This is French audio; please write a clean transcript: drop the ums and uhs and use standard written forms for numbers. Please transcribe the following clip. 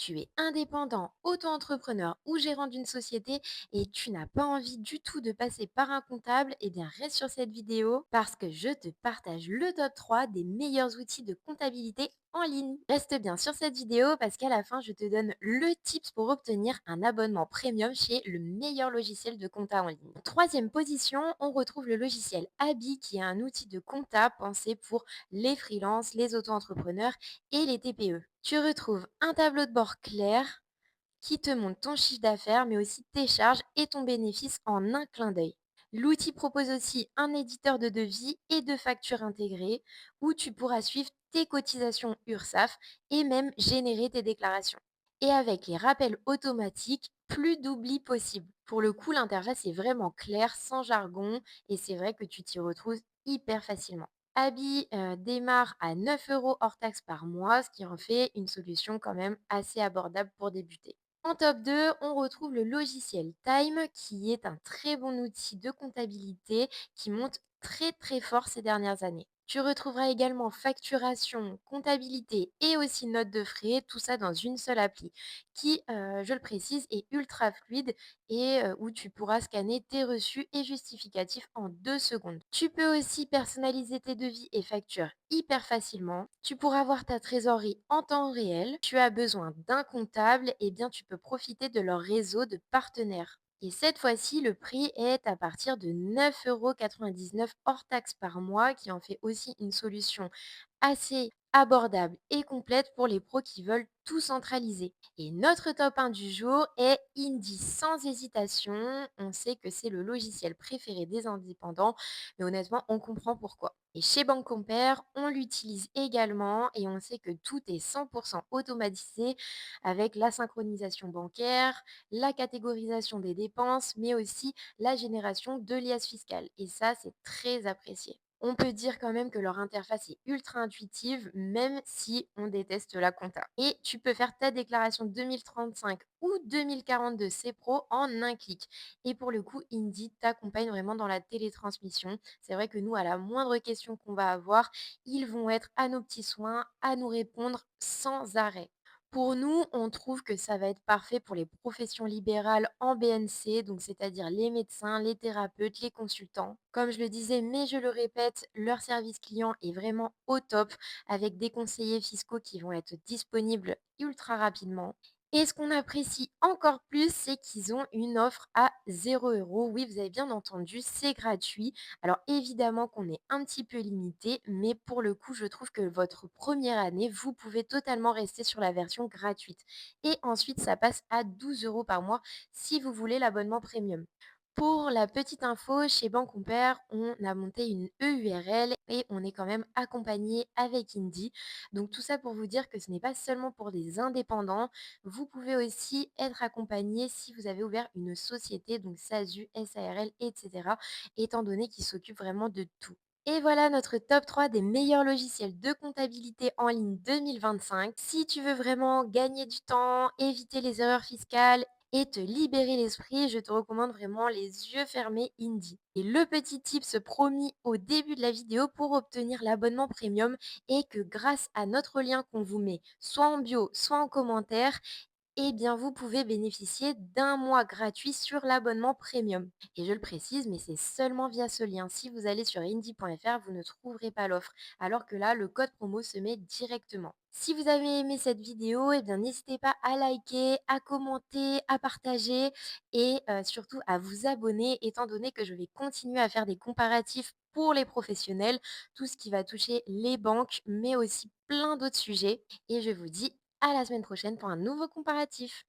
tu es indépendant, auto-entrepreneur ou gérant d'une société et tu n'as pas envie du tout de passer par un comptable, eh bien reste sur cette vidéo parce que je te partage le top 3 des meilleurs outils de comptabilité en ligne. Reste bien sur cette vidéo parce qu'à la fin, je te donne le tips pour obtenir un abonnement premium chez le meilleur logiciel de compta en ligne. En troisième position, on retrouve le logiciel Abi qui est un outil de compta pensé pour les freelances, les auto-entrepreneurs et les TPE. Tu retrouves un tableau de bord clair qui te montre ton chiffre d'affaires, mais aussi tes charges et ton bénéfice en un clin d'œil. L'outil propose aussi un éditeur de devis et de factures intégrés où tu pourras suivre tes cotisations URSSAF et même générer tes déclarations. Et avec les rappels automatiques, plus d'oubli possible. Pour le coup, l'interface est vraiment claire, sans jargon, et c'est vrai que tu t'y retrouves hyper facilement. Abi démarre à 9 € hors taxe par mois, ce qui en fait une solution quand même assez abordable pour débuter. En top 2, on retrouve le logiciel Time, qui est un très bon outil de comptabilité qui monte très très fort ces dernières années. Tu retrouveras également facturation, comptabilité et aussi notes de frais, tout ça dans une seule appli qui, je le précise, est ultra fluide et où tu pourras scanner tes reçus et justificatifs en 2 secondes. Tu peux aussi personnaliser tes devis et factures hyper facilement. Tu pourras voir ta trésorerie en temps réel. Tu as besoin d'un comptable, et bien tu peux profiter de leur réseau de partenaires. Et cette fois-ci, le prix est à partir de 9,99 € hors taxe par mois, qui en fait aussi une solution assez abordable et complète pour les pros qui veulent tout centraliser. Et notre top 1 du jour est Indie sans hésitation. On sait que c'est le logiciel préféré des indépendants, mais honnêtement, on comprend pourquoi. Et chez Bancompare, on l'utilise également et on sait que tout est 100% automatisé avec la synchronisation bancaire, la catégorisation des dépenses, mais aussi la génération de liasses fiscales. Et ça, c'est très apprécié. On peut dire quand même que leur interface est ultra intuitive, même si on déteste la compta. Et tu peux faire ta déclaration 2035 ou 2042 CPRO en un clic. Et pour le coup, Indeed t'accompagne vraiment dans la télétransmission. C'est vrai que nous, à la moindre question qu'on va avoir, ils vont être à nos petits soins, à nous répondre sans arrêt. Pour nous, on trouve que ça va être parfait pour les professions libérales en BNC, donc c'est-à-dire les médecins, les thérapeutes, les consultants. Comme je le disais, mais je le répète, leur service client est vraiment au top avec des conseillers fiscaux qui vont être disponibles ultra rapidement. Et ce qu'on apprécie encore plus, c'est qu'ils ont une offre à 0 €. Oui, vous avez bien entendu, c'est gratuit. Alors évidemment qu'on est un petit peu limité, mais pour le coup, je trouve que votre première année, vous pouvez totalement rester sur la version gratuite. Et ensuite, ça passe à 12 € par mois si vous voulez l'abonnement premium. Pour la petite info, chez Bancompare, on a monté une EURL et on est quand même accompagné avec Indie. Donc tout ça pour vous dire que ce n'est pas seulement pour des indépendants, vous pouvez aussi être accompagné si vous avez ouvert une société, donc SASU, SARL, etc., étant donné qu'ils s'occupent vraiment de tout. Et voilà notre top 3 des meilleurs logiciels de comptabilité en ligne 2025. Si tu veux vraiment gagner du temps, éviter les erreurs fiscales et te libérer l'esprit, je te recommande vraiment les yeux fermés Indie. Et le petit tips promis au début de la vidéo pour obtenir l'abonnement premium est que grâce à notre lien qu'on vous met soit en bio, soit en commentaire, eh bien, vous pouvez bénéficier d'un mois gratuit sur l'abonnement premium. Et je le précise, mais c'est seulement via ce lien. Si vous allez sur indie.fr, vous ne trouverez pas l'offre. Alors que là, le code promo se met directement. Si vous avez aimé cette vidéo, eh bien, n'hésitez pas à liker, à commenter, à partager et surtout à vous abonner, étant donné que je vais continuer à faire des comparatifs pour les professionnels, tout ce qui va toucher les banques, mais aussi plein d'autres sujets. Et je vous dis à la semaine prochaine pour un nouveau comparatif.